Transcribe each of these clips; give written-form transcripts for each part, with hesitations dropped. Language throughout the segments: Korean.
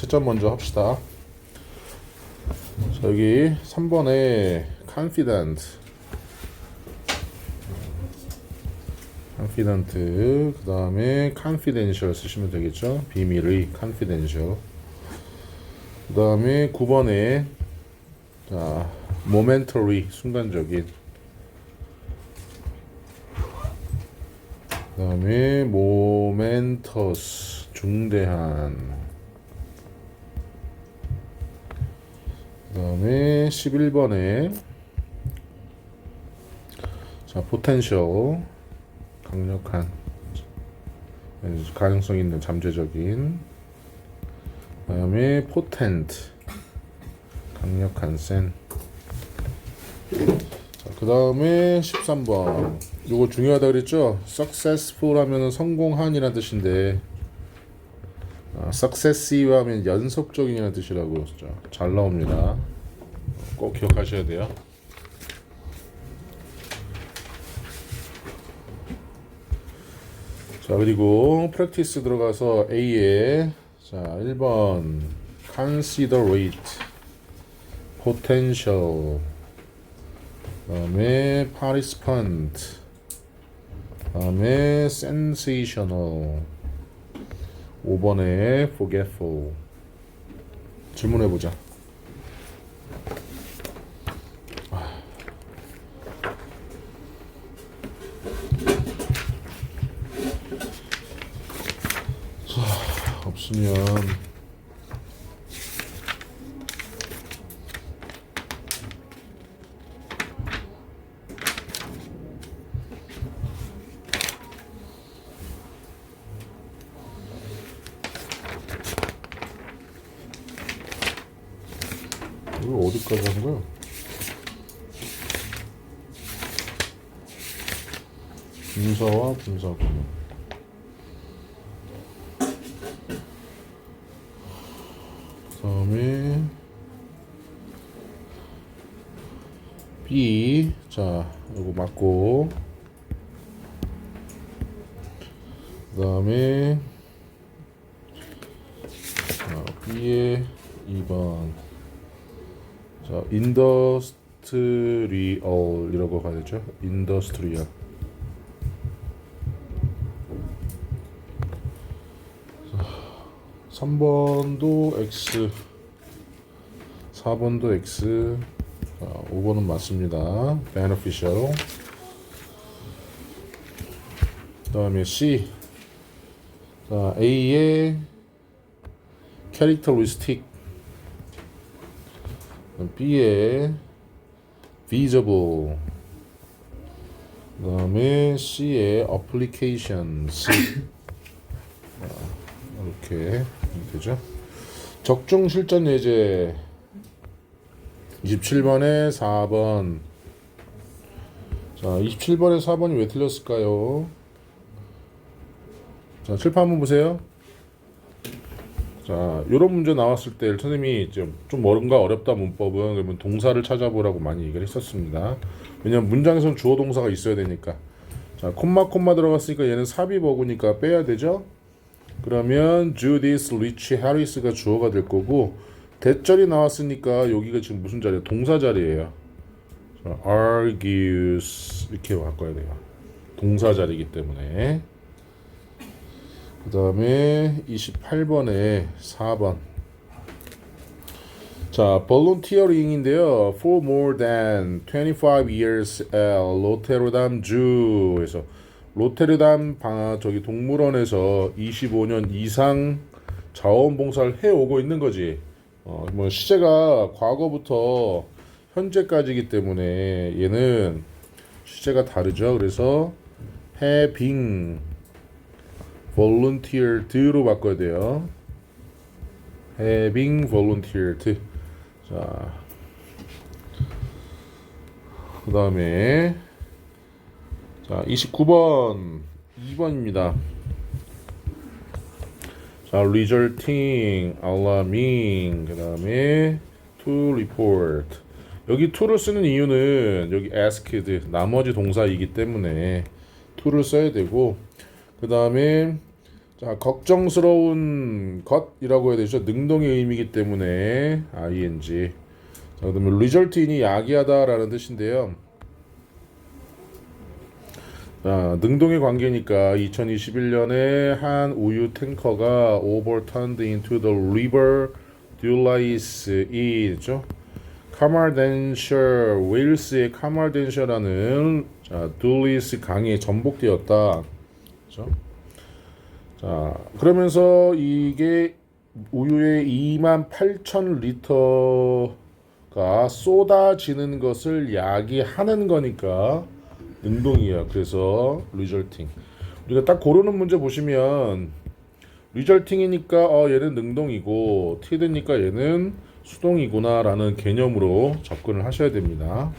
채점 먼저 합시다. 자, 여기 3번에 confident, 그 다음에 confidential 쓰시면 되겠죠. 비밀의 confidential. 그 다음에 9번에 자, momentary, 순간적인. 그 다음에 momentous, 중대한. 그 다음에 11번에 자, potential, 강력한, 가능성 있는, 잠재적인. 그 다음에 potent, 강력한, 센. 그 다음에 13번, 요거 중요하다 그랬죠. successful 하면은 성공한이라는 뜻인데, successive 하면 연속적인이라는 뜻이라고 했죠. 잘 나옵니다. 꼭 기억하셔야 돼요. 자, 그리고 practice 들어가서 A에 자, 1번 considerate, potential, 그 다음에 participant, 그 다음에 sensational, 5번에 forgetful. 질문해보자. 없으면 이거 어디까지 한 거야? 분사와 분사구문. 그 다음에 B, 자 이거 맞고, 그 다음에 B의 2번 자 industrial이라고 가야 되죠. industrial. 3번도 X, 4번도 X, 5번은 맞습니다. beneficial. 그 다음에 C, 자, A의 characteristic, B의 visible, 그 다음에 C의 applications. 이렇게 되죠. 적중 실전 예제 27번에 4번. 자, 27번에 4번이 왜 틀렸을까요? 자, 칠판 한번 보세요. 자, 요런 문제 나왔을 때 선생님이 좀 뭔가 어렵다 문법은 그러면 동사를 찾아보라고 많이 얘기를 했었습니다. 왜냐면 문장에서는 주어 동사가 있어야 되니까. 자, 콤마 들어갔으니까 얘는 삽입어구니까 빼야 되죠. 그러면 Judith, Rich, Harris가 주어가 될 거고, 대절이 나왔으니까 여기가 지금 무슨 자리야? 동사 자리예요. 자, argues 이렇게 바꿔야 돼요. 동사 자리이기 때문에. 그 다음에 28번에 4번. 자, volunteering인데요. For more than 25 years at 로테르담 주에서 로테르담 저기 동물원에서 25년 이상 자원봉사를 해오고 있는 거지. 뭐 시제가 과거부터 현재까지이기 때문에 얘는 시제가 다르죠. 그래서 having volunteered로 바꿔야 돼요. having volunteered. 자, 그 다음에 자, 29번 2번입니다. 자, resulting, alarming, 그 다음에 to report. 여기 to를 쓰는 이유는 여기 asked, 나머지 동사이기 때문에 to를 써야 되고, 그 다음에 자, 걱정스러운 것이라고 해야 되죠. 능동의 의미이기 때문에 ing. 자, 그다음에 result in이 야기하다라는 뜻인데요. 자, 능동의 관계니까 2021년에 한 우유 탱커가 overturned into the river Dulai's-이죠. 카말덴셔, 웨일스의 카말덴셔라는 둘리스 강에 전복되었다. 그렇죠? 자, 그러면서 이게 우유의 28,000리터가 쏟아지는 것을 야기하는 거니까 능동이야. 그래서 resulting. 우리가 딱 고르는 문제 보시면 resulting이니까 얘는 능동이고 tid니까 얘는 수동이구나라는 개념으로 접근을 하셔야 됩니다.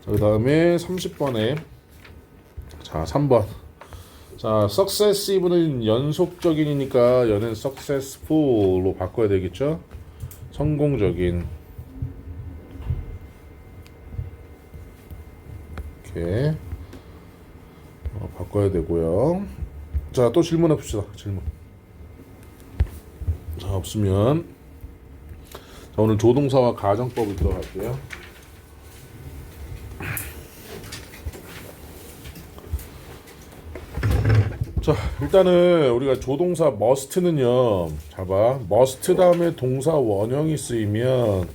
자, 그다음에 30번에 자, 3번. 자, successive는 연속적인이니까 얘는 successful로 바꿔야 되겠죠? 성공적인. 이렇게 바꿔야 되고요. 자, 또 질문해 봅시다. 질문. 자, 없으면 자, 오늘 조동사와 가정법을 들어갈게요. 자, 일단은 우리가 조동사 must는요. 잘 봐. must 다음에 동사 원형이 쓰이면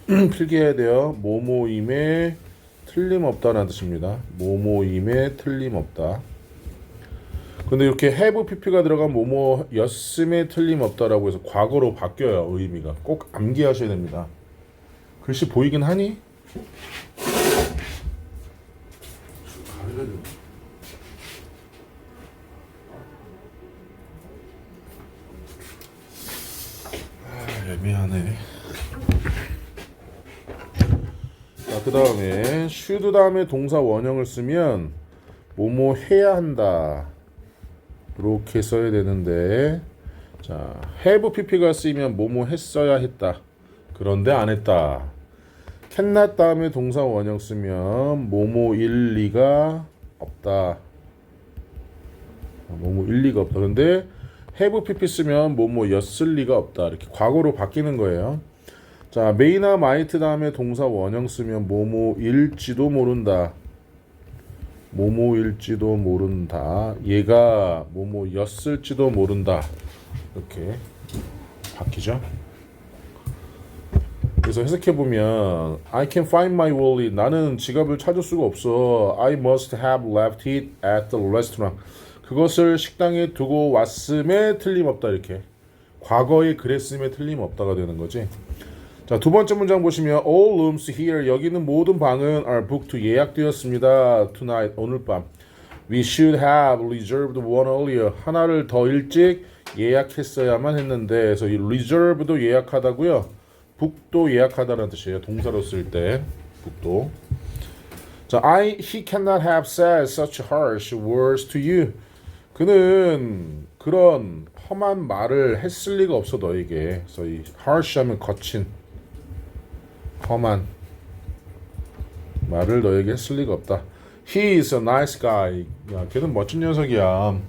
필기해야 돼요. 뭐뭐임에 틀림없다라는 뜻입니다. 뭐뭐임에 틀림없다. 근데 이렇게 have pp가 들어간 뭐뭐였음에 틀림없다라고 해서 과거로 바뀌어요. 의미가. 꼭 암기하셔야 됩니다. 글씨 보이긴 하니? 애매하네. 자, 그 다음에 should 다음에 동사 원형을 쓰면 뭐뭐 해야 한다 이렇게 써야 되는데, 자, have pp가 쓰이면 뭐뭐 했어야 했다 그런데 안 했다. cannot 다음에 동사 원형 쓰면 뭐뭐일 리가 없다. 뭐뭐일 리가 없다. 근데 have pp 쓰면 뭐뭐였을 리가 없다. 이렇게 과거로 바뀌는 거예요. 자, may나 might 다음에 동사 원형 쓰면 뭐뭐일지도 모른다. 뭐뭐일지도 모른다. 얘가 뭐뭐였을지도 모른다. 이렇게 바뀌죠. 그래서 해석해보면 I can find my wallet. 나는 지갑을 찾을 수가 없어. I must have left it at the restaurant. 그것을 식당에 두고 왔음에 틀림없다. 이렇게 과거에 그랬음에 틀림없다가 되는 거지. 자, 두 번째 문장 보시면 all rooms here. 여기 있는 모든 방은 are booked 예약되었습니다. tonight 오늘 밤. We should have reserved one earlier. 하나를 더 일찍 예약했어야만 했는데, 그래서 이 reserved도 예약하다고요. book도 예약하다는 뜻이에요. 동사로 쓸 때 book도. 자, he cannot have said such harsh words to you. 그는 그런 험한 말을 했을 리가 없어 너에게. 그래서 이 harsh 하면 거친, 험한 말을 너에게 했을 리가 없다. He is a nice guy. 야, 걔는 멋진 녀석이야.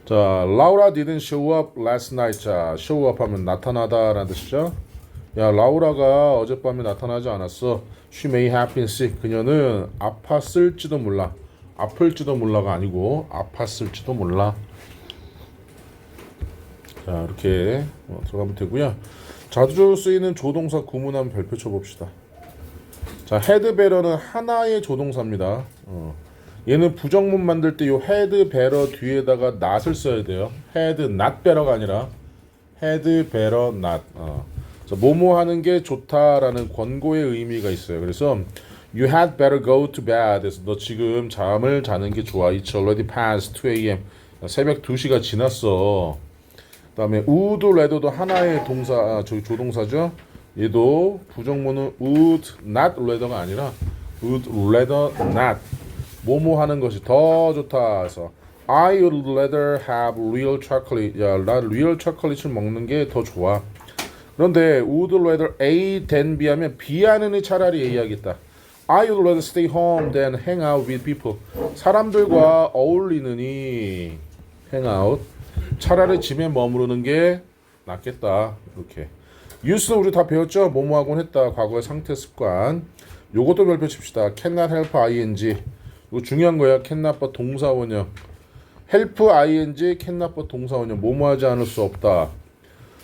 자, Laura didn't show up last night. 자, show up 하면 나타나다라는 뜻이죠. 야, 라우라가 어젯밤에 나타나지 않았어. She may have been sick. 그녀는 아팠을지도 몰라. 아플지도 몰라가 아니고 아팠을지도 몰라. 자, 이렇게 들어가면 되고요. 자주 쓰이는 조동사 구문함 별표 쳐봅시다. 자, had better는 하나의 조동사입니다. 얘는 부정문 만들 때 요 had better 뒤에다가 not을 써야 돼요. had not better가 아니라 had better not. 자, 뭐뭐 하는 게 좋다라는 권고의 의미가 있어요. 그래서 you had better go to bed. 그래서 너 지금 잠을 자는 게 좋아. It's already past 2 a.m. 새벽 2시가 지났어. 그 다음에 would rather도 하나의 동사, 조동사죠. 얘도 부정문은 would not rather가 아니라 would rather not. 뭐뭐 하는 것이 더 좋다. 그래서 I would rather have real chocolate. 야, 나 real chocolate를 먹는 게 더 좋아. 그런데 would rather A than B 하면 B 하느니 차라리 A 하겠다. I would rather stay home than hang out with people. 사람들과 어울리느니 hang out. 차라리 집에 머무르는 게 낫겠다. 이렇게. use는 우리 다 배웠죠? 뭐뭐하곤 했다. 과거의 상태 습관. 요것도 별표 칩시다. cannot help ing. 이거 중요한 거야. cannot but 동사원형. help ing, cannot but 동사원형. 뭐뭐하지 않을 수 없다.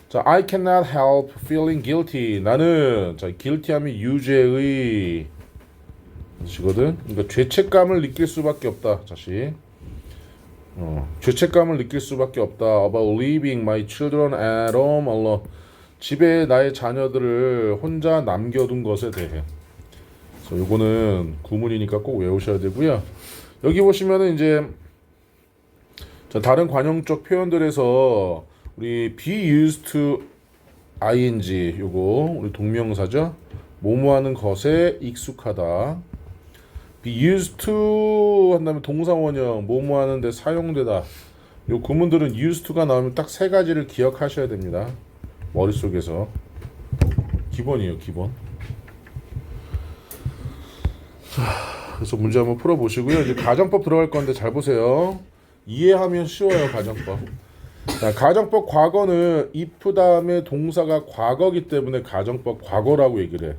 자, I cannot help feeling guilty. 나는 자, guilty하면 유죄의 뜻이거든. 그러니까 죄책감을 느낄 수밖에 없다. 다시. 죄책감을 느낄 수밖에 없다. About leaving my children at home alone. 집에 나의 자녀들을 혼자 남겨둔 것에 대해. 그래서 요거는 구문이니까 꼭 외우셔야 되고요. 여기 보시면은 이제 자, 다른 관용적 표현들에서 우리 be used to ing 요거 우리 동명사죠. 뭐뭐하는 것에 익숙하다. be used to 한다면 동사원형 뭐뭐하는 데 사용되다. 요 구문들은 used to가 나오면 딱 세 가지를 기억하셔야 됩니다. 머릿속에서 기본이에요. 기본. 자, 그래서 문제 한번 풀어보시고요. 이제 가정법 들어갈 건데 잘 보세요. 이해하면 쉬워요. 가정법. 자, 가정법 과거는 if 다음에 동사가 과거기 때문에 가정법 과거라고 얘기를 해.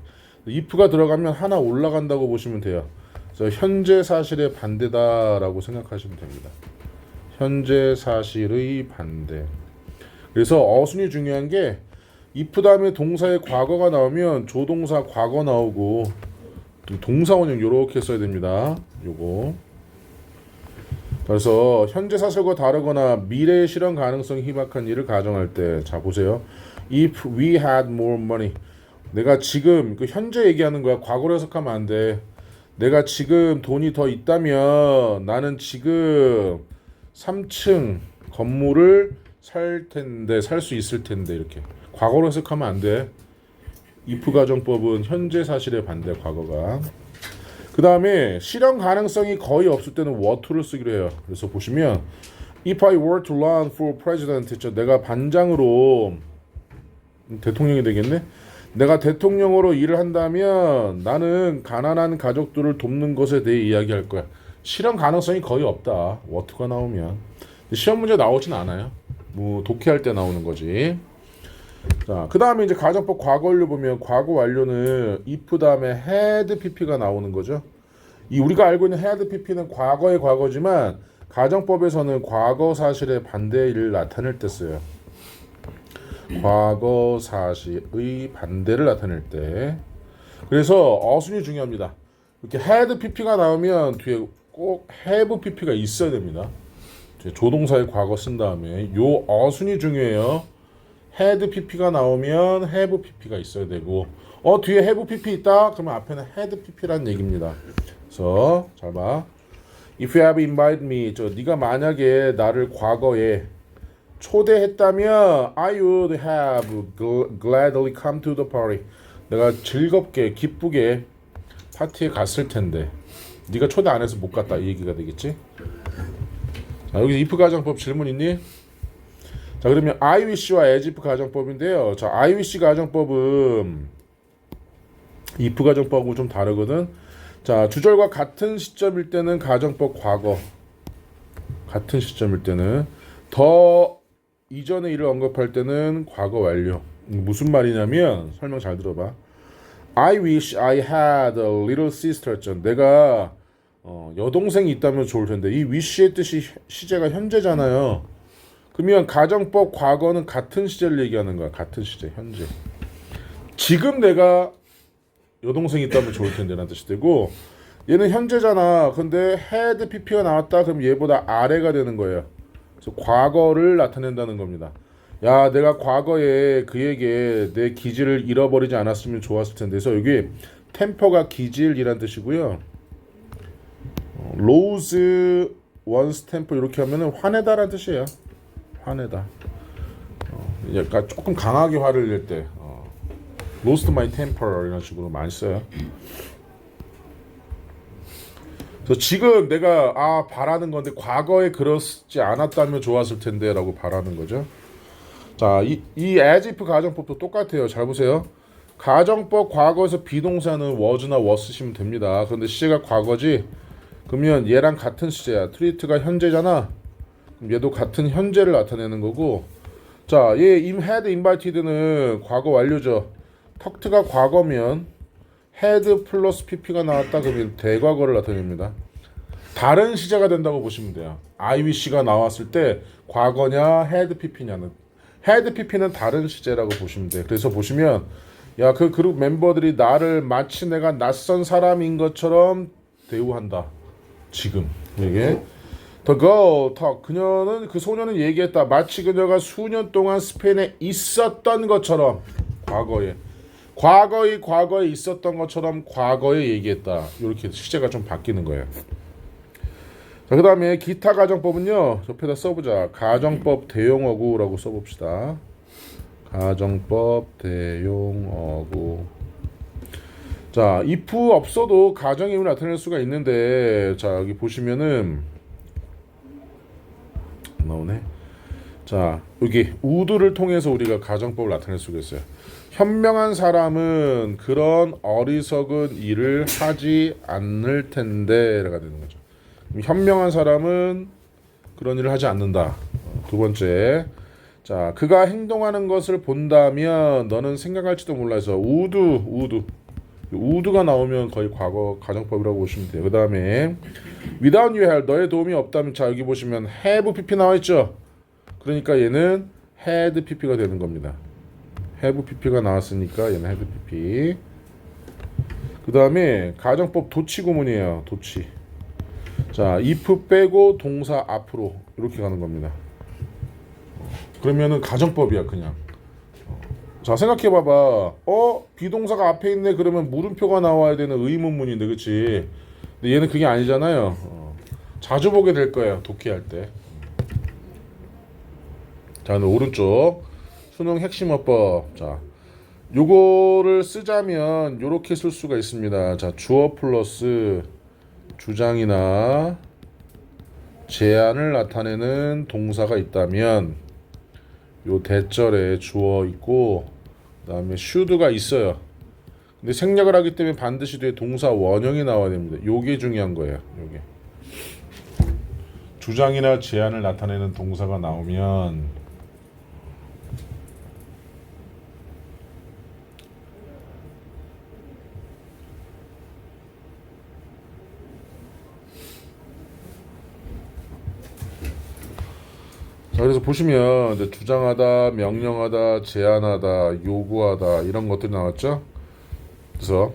if가 들어가면 하나 올라간다고 보시면 돼요. 그래서 현재 사실의 반대다라고 생각하시면 됩니다. 현재 사실의 반대. 그래서 어순이 중요한 게 if 다음에 동사의 과거가 나오면 조동사 과거 나오고 동사원형 요렇게 써야 됩니다. 요거. 그래서 현재 사실과 다르거나 미래의 실현 가능성이 희박한 일을 가정할 때 자 보세요. If we had more money. 내가 지금 그 현재 얘기하는 거야. 과거로 해석하면 안 돼. 내가 지금 돈이 더 있다면 나는 지금 3층 건물을 살 수 있을 텐데 이렇게. 과거로 해석하면 안 돼. if 가정법은 현재 사실의 반대 과거가. 그 다음에 실현 가능성이 거의 없을 때는 were to를 쓰기로 해요. 그래서 보시면 if I were to run for president 했죠. 내가 반장으로 대통령이 되겠네. 내가 대통령으로 일을 한다면 나는 가난한 가족들을 돕는 것에 대해 이야기할 거야. 실현 가능성이 거의 없다. were to가 나오면. 시험 문제 나오진 않아요. 뭐 독해할 때 나오는 거지. 자, 그 다음에 이제 가정법 과거 완료 보면 과거 완료는 if 다음에 had pp가 나오는 거죠. 이 우리가 알고 있는 had pp는 과거의 과거지만 가정법에서는 과거 사실의 반대의 일을 나타낼 때 써요. 과거 사실의 반대를 나타낼 때. 그래서 어순이 중요합니다. 이렇게 had pp가 나오면 뒤에 꼭 have pp가 있어야 됩니다. 조동사의 과거 쓴 다음에 요 어순이 중요해요. had pp가 나오면 have pp가 있어야 되고 뒤에 have pp 있다? 그러면 앞에는 had pp라는 얘기입니다. 그래서 잘 봐. If you have invited me, 네가 만약에 나를 과거에 초대했다면 I would have gladly come to the party. 내가 즐겁게 기쁘게 파티에 갔을 텐데 네가 초대 안 해서 못 갔다 이 얘기가 되겠지? 자, 여기 if 가정법 질문 있니? 자, 그러면 I wish와 as if 가정법인데요. 자, I wish 가정법은 if 가정법하고 좀 다르거든. 자, 주절과 같은 시점일 때는 가정법 과거. 같은 시점일 때는 더 이전의 일을 언급할 때는 과거 완료. 무슨 말이냐면 설명 잘 들어봐. I wish I had a little sister. 내가 여동생이 있다면 좋을 텐데 이 wish의 뜻이 시제가 현재잖아요. 그러면 가정법 과거는 같은 시제를 얘기하는 거야. 같은 시제, 현재. 지금 내가 여동생이 있다면 좋을 텐데 라는 뜻이 되고 얘는 현재잖아. 근데 had pp가 나왔다. 그럼 얘보다 아래가 되는 거예요. 그래서 과거를 나타낸다는 겁니다. 야, 내가 과거에 그에게 내 기질을 잃어버리지 않았으면 좋았을 텐데. 그래서 여기 템퍼가 기질이란 뜻이고요. lose one's temper 이렇게 하면은 화내다라는 뜻이에요. 화내다. 약간 조금 강하게 화를 낼 때 lost my temper 이런 식으로 많이 써요. 그래서 지금 내가 바라는 건데 과거에 그렇지 않았다면 좋았을 텐데 라고 바라는 거죠. 자, 이 as if 가정법도 똑같아요. 잘 보세요. 가정법 과거에서 비동사는 was나 was 쓰시면 됩니다. 그런데 시제가 과거지. 그러면 얘랑 같은 시제야. treat가 현재잖아. 얘도 같은 현재를 나타내는 거고. 자, 얘 had invited는 과거 완료죠. 턱트가 과거면 had 플러스 pp가 나왔다 그러면 대과거를 나타냅니다. 다른 시제가 된다고 보시면 돼요. I wish가 나왔을 때 과거냐 had pp냐는, had pp는 다른 시제라고 보시면 돼요. 그래서 보시면 야, 그 그룹 멤버들이 나를 마치 내가 낯선 사람인 것처럼 대우한다. 지금 이게 The girl talk, 그녀는, 그 소녀는 얘기했다. 마치 그녀가 수년 동안 스페인에 있었던 것처럼. 과거에 있었던 것처럼 과거에 얘기했다. 이렇게 시제가 좀 바뀌는 거예요. 자, 그 다음에 기타 가정법은요, 옆에다 써보자. 가정법 대용어구라고 써봅시다. 가정법 대용어구. 자, if 없어도 가정의 힘을 나타낼 수가 있는데, 자, 여기 보시면은 나오네. 자, 여기 would를 통해서 우리가 가정법을 나타낼 수가 있어요. 현명한 사람은 그런 어리석은 일을 하지 않을 텐데가 되는 거죠. 현명한 사람은 그런 일을 하지 않는다. 두 번째, 자, 그가 행동하는 것을 본다면 너는 생각할지도 몰라 해서 would가 나오면 거의 과거 가정법이라고 보시면 돼요. 그 다음에 without you help, 너의 도움이 없다면, 자, 여기 보시면 have pp 나와 있죠. 그러니까 얘는 had pp가 되는 겁니다. have pp가 나왔으니까 얘는 had pp. 그 다음에 가정법 도치 구문이에요. 도치. 자, if 빼고 동사 앞으로 이렇게 가는 겁니다. 그러면은 가정법이야 그냥. 자, 생각해봐봐. 비동사가 앞에 있네 그러면 물음표가 나와야 되는 의문문인데, 그치? 근데 얘는 그게 아니잖아요. 자주 보게 될 거예요, 독해할 때. 자, 오른쪽 수능 핵심어법. 자, 요거를 쓰자면 요렇게 쓸 수가 있습니다. 자, 주어 플러스 주장이나 제안을 나타내는 동사가 있다면 요 대절에 주어 있고 그 다음에 should가 있어요. 근데 생략을 하기 때문에 반드시 뒤에 동사 원형이 나와야 됩니다. 요게 중요한 거예요. 요게 주장이나 제안을 나타내는 동사가 나오면 자, 그래서 보시면 이제 주장하다, 명령하다, 제안하다, 요구하다 이런 것들이 나왔죠. 그래서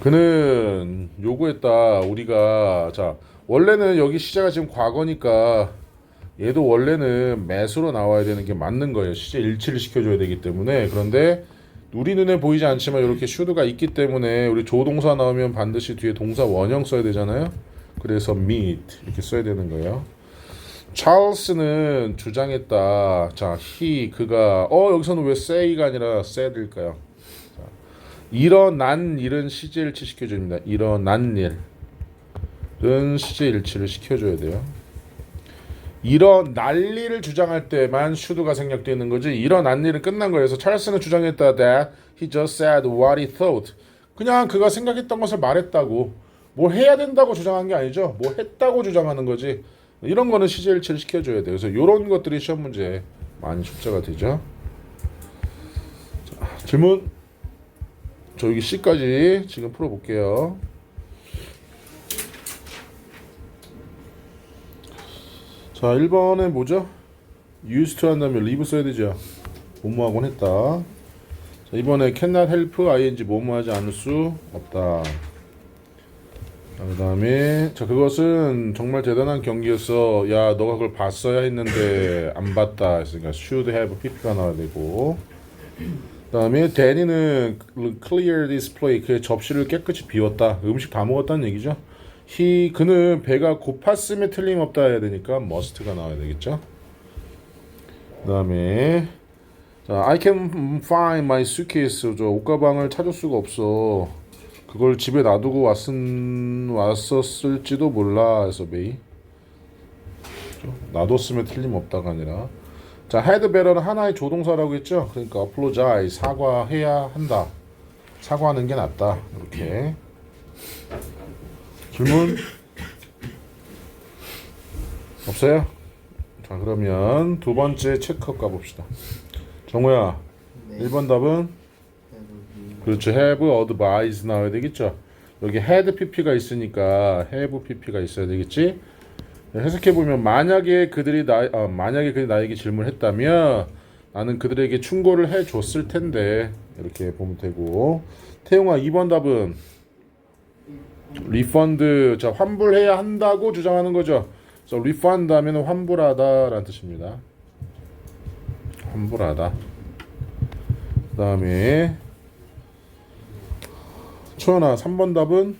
그는 요구했다. 우리가, 자, 원래는 여기 시제가 지금 과거니까 얘도 원래는 매수로 나와야 되는 게 맞는 거예요. 시제 일치를 시켜줘야 되기 때문에. 그런데 우리 눈에 보이지 않지만 이렇게 should가 있기 때문에 우리 조동사 나오면 반드시 뒤에 동사 원형 써야 되잖아요. 그래서 meet 이렇게 써야 되는 거예요. 찰스는 주장했다. 자, 그가 여기서는 왜 say가 아니라 said일까요? 자, 일어난 일은 시제 일치 시켜줍니다. 일어난 일은 시제 일치를 시켜줘야 돼요. 일어날 일을 주장할 때만 should가 생략되는 거지, 일어난 일은 끝난 거예요. 그래서 찰스는 주장했다 that he just said what he thought. 그냥 그가 생각했던 것을 말했다고. 뭘 해야 된다고 주장한 게 아니죠. 뭐 했다고 주장하는 거지. 이런 거는 시제 일치를 시켜줘야 돼요. 그래서 이런 것들이 시험 문제에 많이 출제가 되죠. 자, 질문. 저 여기 C까지 지금 풀어볼게요. 자, 1번에 뭐죠? used to 한 다음에 live 써야 되죠. 뭐뭐하곤 했다. 자, 이번에 cannot help ing 뭐뭐하지 않을 수 없다. 그 다음에 자, 그것은 정말 대단한 경기였어. 야, 너가 그걸 봤어야 했는데 안 봤다 했으니까 should have pp가 나와야 되고, 그 다음에 Danny는 clear display, 그의 접시를 깨끗이 비웠다. 음식 다 먹었다는 얘기죠. 그는 배가 고팠음에 틀림없다 해야 되니까 must가 나와야 되겠죠. 그 다음에 자, I can find my suitcase. 저 옷가방을 찾을 수가 없어. 그걸 집에 놔두고 왔었을지도 몰라 해서 may. 놔뒀으면 틀림없다가 아니라. 자, had better는 하나의 조동사라고 했죠. 그러니까 apologize, 사과해야 한다. 사과하는 게 낫다. 이렇게. 질문? 없어요? 자, 그러면 두 번째 체크 가봅시다. 정우야, 네. 1번 답은 그렇죠. have advised 나와야 되겠죠. 여기 had pp가 있으니까 have pp가 있어야 되겠지. 해석해 보면 만약에 그들이 나에게 질문했다면 나는 그들에게 충고를 해 줬을 텐데 이렇게 보면 되고. 태용아 2번 답은 refund. 자, 환불해야 한다고 주장하는 거죠. 그래서 refund 하면 환불하다라는 뜻입니다. 환불하다. 그다음에 초연아 3번 답은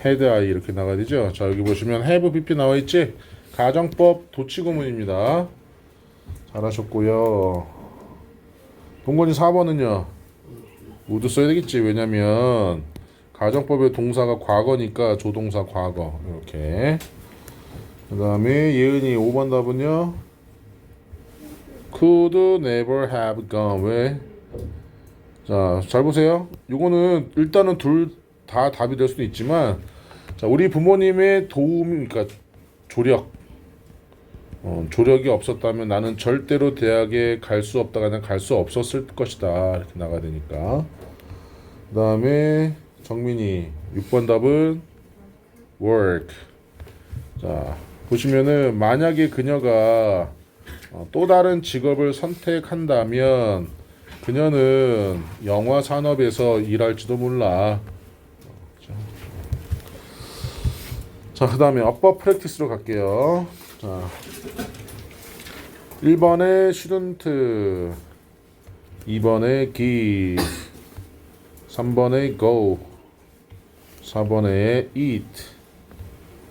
had I 이렇게 나가야 되죠. 자, 여기 보시면 have pp 나와 있지. 가정법 도치구문입니다. 잘하셨고요. 동건이 4번은요. would 써야 되겠지. 왜냐면 가정법의 동사가 과거니까 조동사 과거 이렇게. 그 다음에 예은이 5번 답은요. could never have gone. 왜? 자, 잘 보세요. 요거는 일단은 둘 다 답이 될 수도 있지만, 자, 우리 부모님의 도움, 그러니까 조력이 없었다면 나는 절대로 대학에 갈 수 없다가 그냥 갈 수 없었을 것이다. 이렇게 나가야 되니까. 그 다음에 정민이 6번 답은 work. 자, 보시면은 만약에 그녀가 또 다른 직업을 선택한다면 그녀는 영화 산업에서 일할지도 몰라. 자, 그 다음에 upper practice로 갈게요. 자, 1번에 shouldn't, 2번에 give, 3번에 go, 4번에 eat,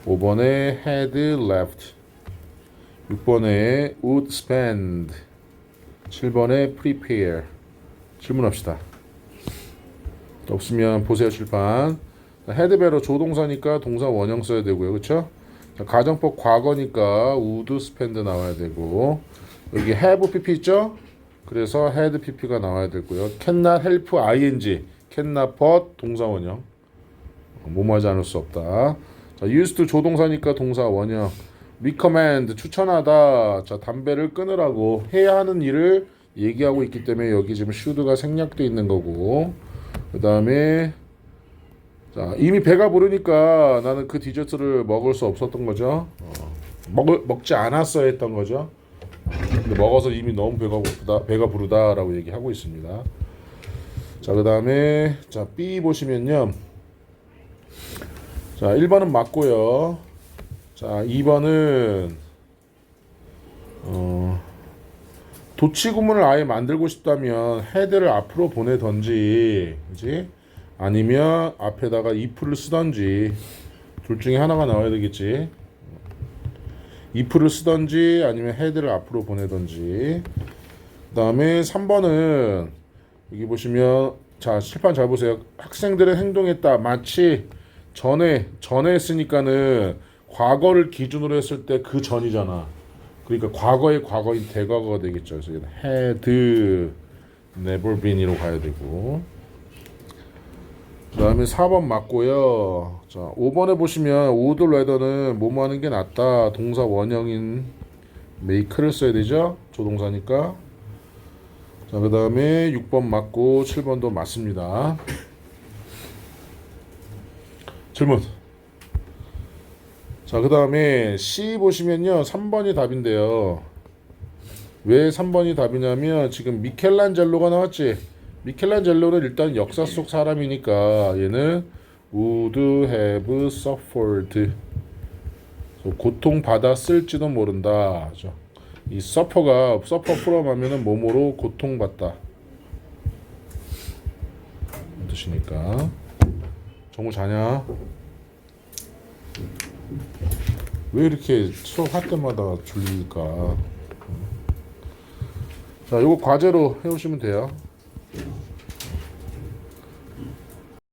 5번에 had left, 6번에 would spend, 7번에 prepare. 질문합시다. 없으면 보세요 칠판. 헤드베러 조동사니까 동사 원형 써야 되고요. 그쵸? 가정법 과거니까 would spend 나와야 되고, 여기 have pp 있죠? 그래서 had pp가 나와야 되고요. cannot help ing, cannot but 동사 원형. 뭐뭐하지 않을 수 없다. 자, used to 조동사니까 동사 원형. recommend 추천하다. 자, 담배를 끊으라고 해야 하는 일을 얘기하고 있기 때문에 여기 지금 should가 생략돼 있는 거고. 그 다음에 자, 이미 배가 부르니까 나는 그 디저트를 먹을 수 없었던 거죠. 먹지 않았어야 했던 거죠. 근데 먹어서 이미 너무 배가 부르다라고 얘기하고 있습니다. 자, 그 다음에 자, B 보시면요. 자, 1번은 맞고요. 자, 2번은 도치구문을 아예 만들고 싶다면 헤드를 앞으로 보내던지, 그지? 아니면 앞에다가 if를 쓰던지 둘 중에 하나가 나와야 되겠지. if를 쓰던지 아니면 헤드를 앞으로 보내던지. 그 다음에 3번은 여기 보시면 자, 칠판 잘 보세요. 학생들은 행동했다. 마치 전에 했으니까는 과거를 기준으로 했을 때 그 전이잖아. 그러니까 과거의 과거인 대과거가 되겠죠. 그래서 had never been으로 가야 되고. 그 다음에 4번 맞고요. 자, 5번에 보시면 would rather는 뭐뭐 하는 게 낫다. 동사 원형인 make를 써야 되죠. 조동사니까. 자, 그 다음에 6번 맞고 7번도 맞습니다. 질문. 자, 그 다음에 C 보시면요. 3번이 답인데요. 왜 3번이 답이냐면 지금 미켈란젤로가 나왔지. 미켈란젤로는 일단 역사 속 사람이니까 얘는 would have suffered, 고통받았을지도 모른다. 그렇죠? 이 suffer가 suffer from 하면은 뭐뭐로 고통받다 뜻이니까. 정우 자냐? 왜 이렇게 수업할 때마다 졸릴까? 자, 이거 과제로 해오시면 돼요.